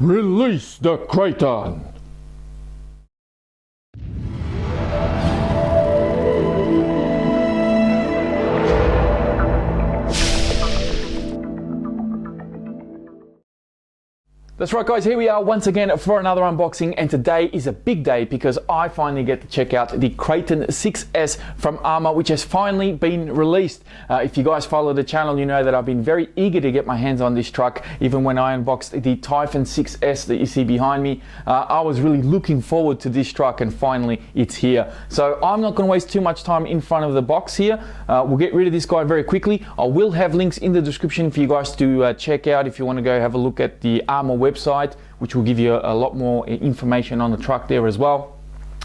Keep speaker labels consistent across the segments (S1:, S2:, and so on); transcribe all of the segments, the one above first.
S1: Release the Kraton! That's right guys, here we are once again for another unboxing, and today is a big day because I finally get to check out the Kraton 6S from ARRMA, which has finally been released. If you guys follow the channel, you know that I've been very eager to get my hands on this truck. Even when I unboxed the Typhon 6S that you see behind me, I was really looking forward to this truck, and finally it's here. So I'm not going to waste too much time in front of the box here. We'll get rid of this guy very quickly. I will have links in the description for you guys to check out if you want to go have a look at the ARRMA website, which will give you a lot more information on the truck there as well.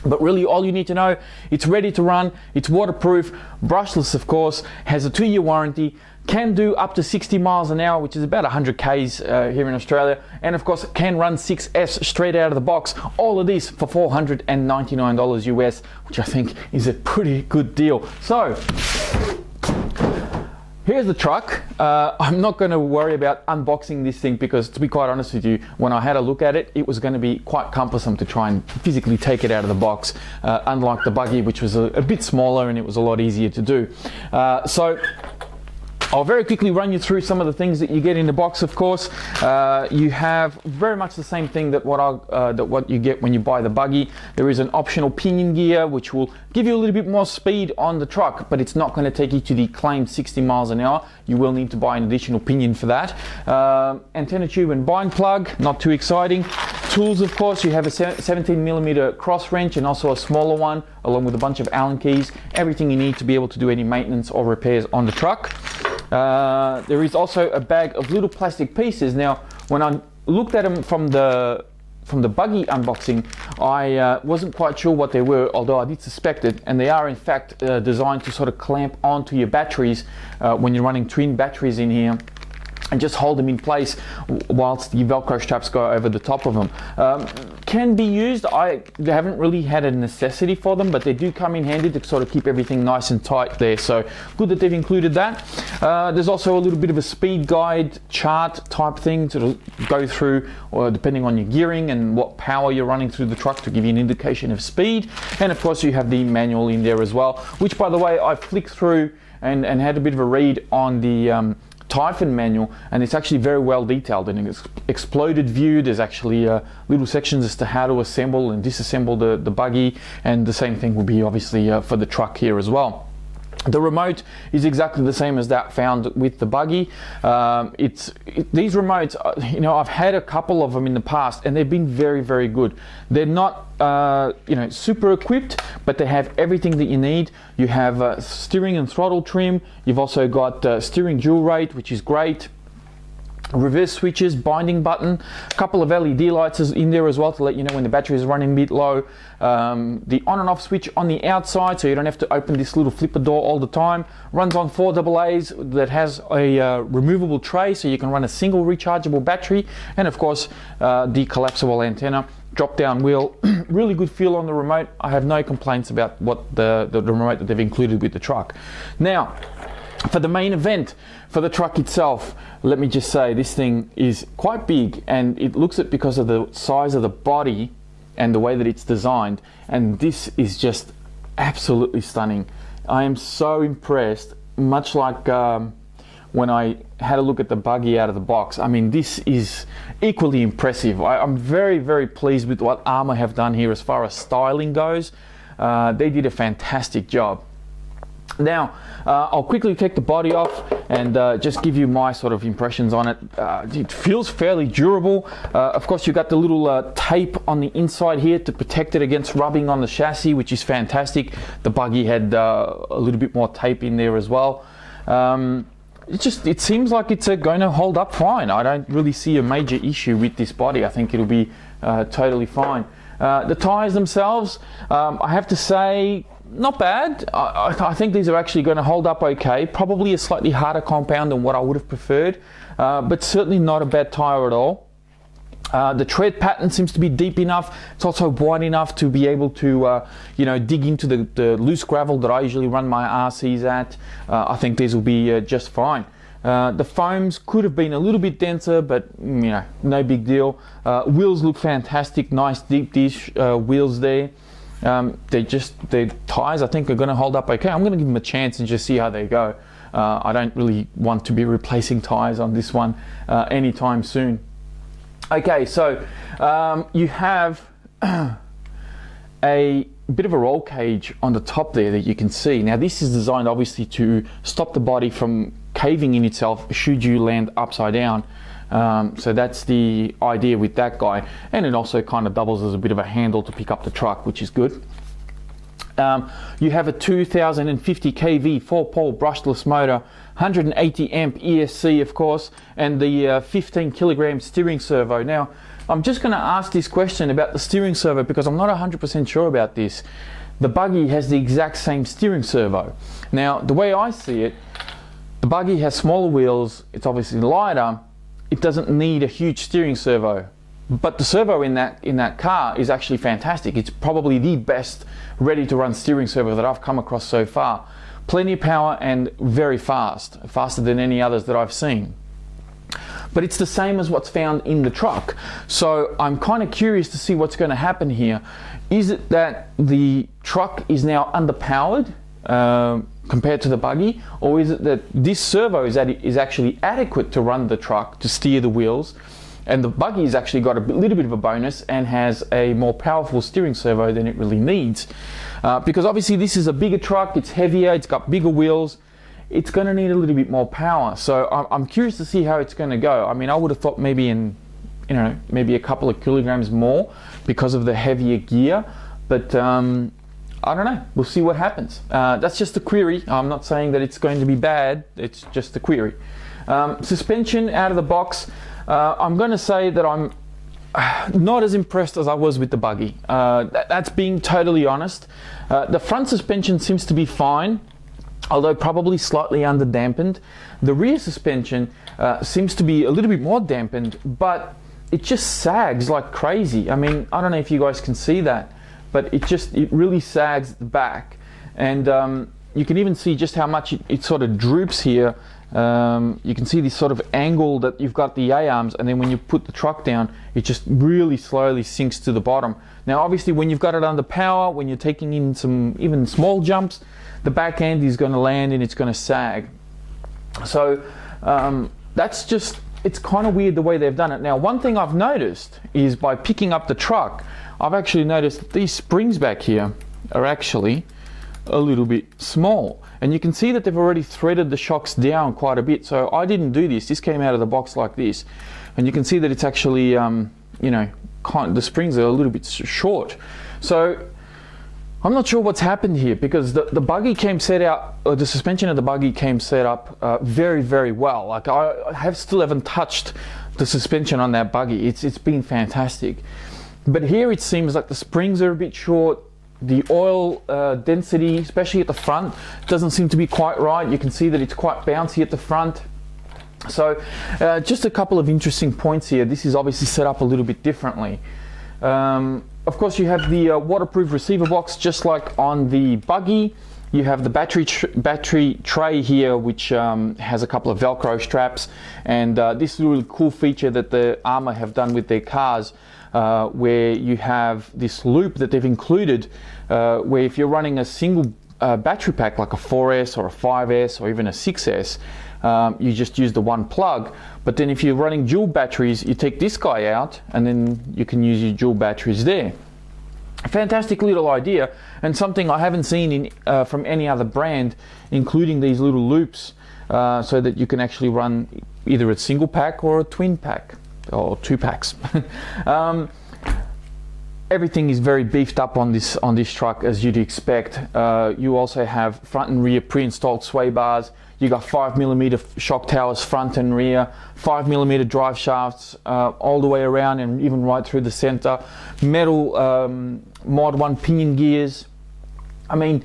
S1: But really all you need to know, it's ready to run, it's waterproof, brushless of course, has a 2-year warranty, can do up to 60 miles an hour, which is about 100 Ks here in Australia, and of course can run 6S straight out of the box. All of this for $499 US, which I think is a pretty good deal. So here's the truck. I'm not going to worry about unboxing this thing because, to be quite honest with you, when I had a look at it, it was going to be quite cumbersome to try and physically take it out of the box, unlike the buggy, which was a bit smaller and it was a lot easier to do. So I'll very quickly run you through some of the things that you get in the box. Of course, you have very much the same thing that what you get when you buy the buggy. There is an optional pinion gear which will give you a little bit more speed on the truck, but it's not going to take you to the claimed 60 miles an hour. You will need to buy an additional pinion for that. Antenna tube and bind plug, not too exciting. Tools, of course, you have a 17mm cross wrench and also a smaller one, along with a bunch of Allen keys. Everything you need to be able to do any maintenance or repairs on the truck. There is also a bag of little plastic pieces. Now, when I looked at them from the buggy unboxing, I wasn't quite sure what they were, although I did suspect it, and they are in fact designed to sort of clamp onto your batteries when you're running twin batteries in here, and just hold them in place whilst the Velcro straps go over the top of them. Can be used. I haven't really had a necessity for them, but they do come in handy to sort of keep everything nice and tight there. So good that they've included that. There's also a little bit of a speed guide chart type thing to go through, or depending on your gearing and what power you're running through the truck, to give you an indication of speed. And of course you have the manual in there as well, which, by the way, I flicked through and had a bit of a read on the Typhon manual, and it's actually very well detailed in an exploded view. There's actually little sections as to how to assemble and disassemble the buggy, and the same thing will be obviously for the truck here as well. The remote is exactly the same as that found with the buggy. These remotes, you know, I've had a couple of them in the past, and they've been very, very good. They're not, you know, super equipped, but they have everything that you need. You have steering and throttle trim. You've also got steering dual rate, which is great. Reverse switches, binding button, a couple of LED lights in there as well to let you know when the battery is running a bit low. The on and off switch on the outside, so you don't have to open this little flipper door all the time. Runs on 4 AA's that has a removable tray, so you can run a single rechargeable battery, and of course the collapsible antenna. Drop down wheel, really good feel on the remote. I have no complaints about what the remote that they've included with the truck. Now, for the main event, for the truck itself, let me just say this thing is quite big, and it looks it because of the size of the body and the way that it's designed, and this is just absolutely stunning. I am so impressed, much like when I had a look at the buggy out of the box. I mean, this is equally impressive. I'm very, very pleased with what ARRMA have done here as far as styling goes. They did a fantastic job. Now, I'll quickly take the body off and just give you my sort of impressions on it. It feels fairly durable. Of course, you've got the little tape on the inside here to protect it against rubbing on the chassis, which is fantastic. The buggy had a little bit more tape in there as well. It seems like it's going to hold up fine. I don't really see a major issue with this body. I think it'll be totally fine. The tyres themselves, I have to say, not bad. I think these are actually going to hold up okay. Probably a slightly harder compound than what I would have preferred, but certainly not a bad tyre at all. The tread pattern seems to be deep enough. It's also wide enough to be able to, you know, dig into the loose gravel that I usually run my RCs at. I think these will be just fine. The foams could have been a little bit denser, but you know, no big deal. Wheels look fantastic, nice deep dish wheels there. The tyres I think are going to hold up okay. I'm going to give them a chance and just see how they go. I don't really want to be replacing tyres on this one anytime soon. Okay, so you have a bit of a roll cage on the top there that you can see. Now this is designed obviously to stop the body from caving in itself should you land upside down. So that's the idea with that guy, and it also kind of doubles as a bit of a handle to pick up the truck, which is good. You have a 2050 kV 4-pole brushless motor, 180 amp ESC of course, and the 15 kilogram steering servo. Now I'm just going to ask this question about the steering servo because I'm not 100% sure about this. The buggy has the exact same steering servo. Now the way I see it, the buggy has smaller wheels, it's obviously lighter, it doesn't need a huge steering servo. But the servo in that car is actually fantastic. It's probably the best ready to run steering servo that I've come across so far. Plenty of power and very fast, faster than any others that I've seen. But it's the same as what's found in the truck. So I'm kind of curious to see what's going to happen here. Is it that the truck is now underpowered compared to the buggy, or is it that this servo is actually adequate to run the truck, to steer the wheels, and the buggy's actually got a little bit of a bonus and has a more powerful steering servo than it really needs? Because obviously this is a bigger truck, it's heavier, it's got bigger wheels, it's going to need a little bit more power. So I'm curious to see how it's going to go. I mean, I would have thought maybe maybe a couple of kilograms more because of the heavier gear, but I don't know, we'll see what happens. That's just a query. I'm not saying that it's going to be bad, it's just a query. Suspension out of the box, I'm going to say that I'm not as impressed as I was with the buggy. That's being totally honest. The front suspension seems to be fine, although probably slightly under dampened. The rear suspension seems to be a little bit more dampened, but it just sags like crazy. I mean, I don't know if you guys can see that, but it really sags the back, and you can even see just how much it sort of droops here. You can see this sort of angle that you've got the A-arms, and then when you put the truck down, it just really slowly sinks to the bottom. Now obviously when you've got it under power, when you're taking in some even small jumps, the back end is going to land and it's going to sag. So that's just, it's kind of weird the way they've done it. Now one thing I've noticed is by picking up the truck, I've actually noticed that these springs back here are actually a little bit small, and you can see that they've already threaded the shocks down quite a bit. So I didn't do this, this came out of the box like this, and you can see that it's actually the springs are a little bit short. So I'm not sure what's happened here, because the buggy came set out, or the suspension of the buggy came set up very, very well. Like I still haven't touched the suspension on that buggy. It's been fantastic. But here it seems like the springs are a bit short. The oil density, especially at the front, doesn't seem to be quite right. You can see that it's quite bouncy at the front. So just a couple of interesting points here. This is obviously set up a little bit differently. Of course you have the waterproof receiver box just like on the buggy. You have the battery tray here, which has a couple of Velcro straps, and this really cool feature that the ARRMA have done with their cars, where you have this loop that they've included, where if you're running a single battery pack like a 4S or a 5S or even a 6S, you just use the one plug. But then if you're running dual batteries, you take this guy out and then you can use your dual batteries there. A fantastic little idea, and something I haven't seen from any other brand, including these little loops, so that you can actually run either a single pack or a twin pack, or 2 packs. Everything is very beefed up on this truck, as you'd expect. You also have front and rear pre-installed sway bars. You got 5mm shock towers front and rear, 5mm drive shafts all the way around and even right through the center. Metal Mod 1 pinion gears. I mean,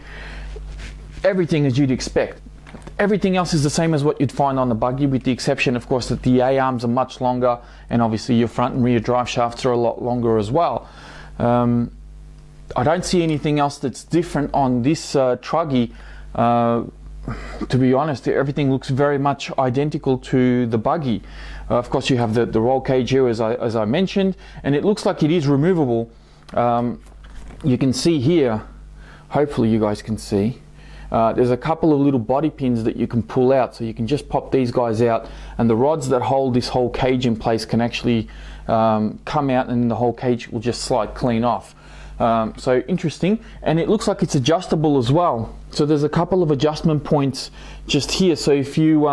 S1: everything as you'd expect. Everything else is the same as what you'd find on the buggy, with the exception, of course, that the A-arms are much longer, and obviously your front and rear drive shafts are a lot longer as well. I don't see anything else that's different on this Truggy to be honest, everything looks very much identical to the buggy. Of course, you have the roll cage here, as I mentioned, and it looks like it is removable. You can see here, hopefully you guys can see, there's a couple of little body pins that you can pull out, so you can just pop these guys out, and the rods that hold this whole cage in place can actually come out, and the whole cage will just slide clean off. So interesting, and it looks like it's adjustable as well. So there's a couple of adjustment points just here, so if you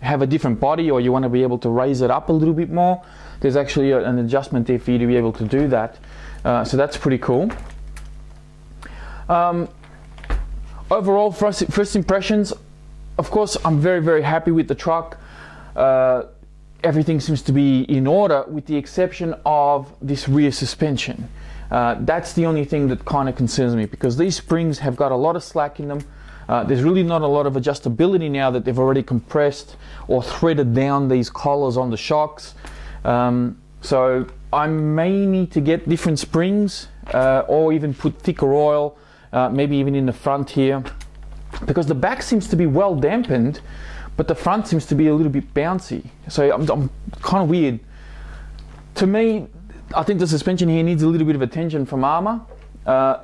S1: have a different body or you want to be able to raise it up a little bit more, there's actually an adjustment there for you to be able to do that. So that's pretty cool. Overall, first impressions, of course, I'm very happy with the truck. Everything seems to be in order with the exception of this rear suspension. That's the only thing that kind of concerns me, because these springs have got a lot of slack in them. There's really not a lot of adjustability now that they've already compressed or threaded down these collars on the shocks. So I may need to get different springs or even put thicker oil, maybe even in the front here, because the back seems to be well dampened, but the front seems to be a little bit bouncy. So I'm kind of weird. To me, I think the suspension here needs a little bit of attention from ARRMA.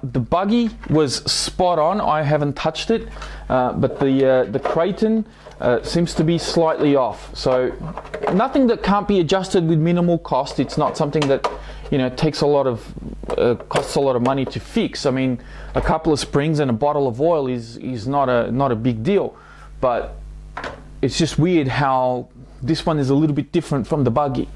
S1: The buggy was spot on. I haven't touched it, but the Kraton seems to be slightly off. So nothing that can't be adjusted with minimal cost. It's not something that, you know, takes a lot of costs a lot of money to fix. I mean, a couple of springs and a bottle of oil is not a big deal, but it's just weird how this one is a little bit different from the buggy.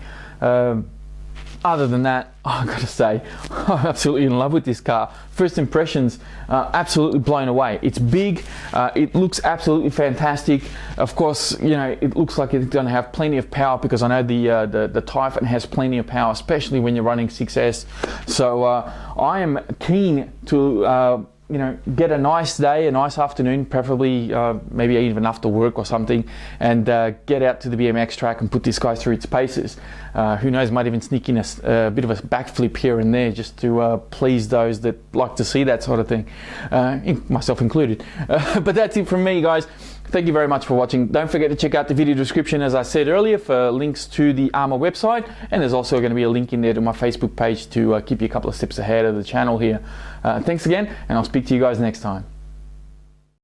S1: Other than that, I gotta say, I'm absolutely in love with this car. First impressions, absolutely blown away. It's big, it looks absolutely fantastic. Of course, you know, it looks like it's gonna have plenty of power, because I know the Typhon has plenty of power, especially when you're running 6S. So I am keen to you know, get a nice day, a nice afternoon, preferably maybe even after work or something, and get out to the BMX track and put this guy through its paces. Who knows, might even sneak in a bit of a backflip here and there, just to please those that like to see that sort of thing, myself included. But that's it from me, guys. Thank you very much for watching. Don't forget to check out the video description, as I said earlier, for links to the ARRMA website, and there's also going to be a link in there to my Facebook page to keep you a couple of steps ahead of the channel here. Thanks again, and I'll speak to you guys next time.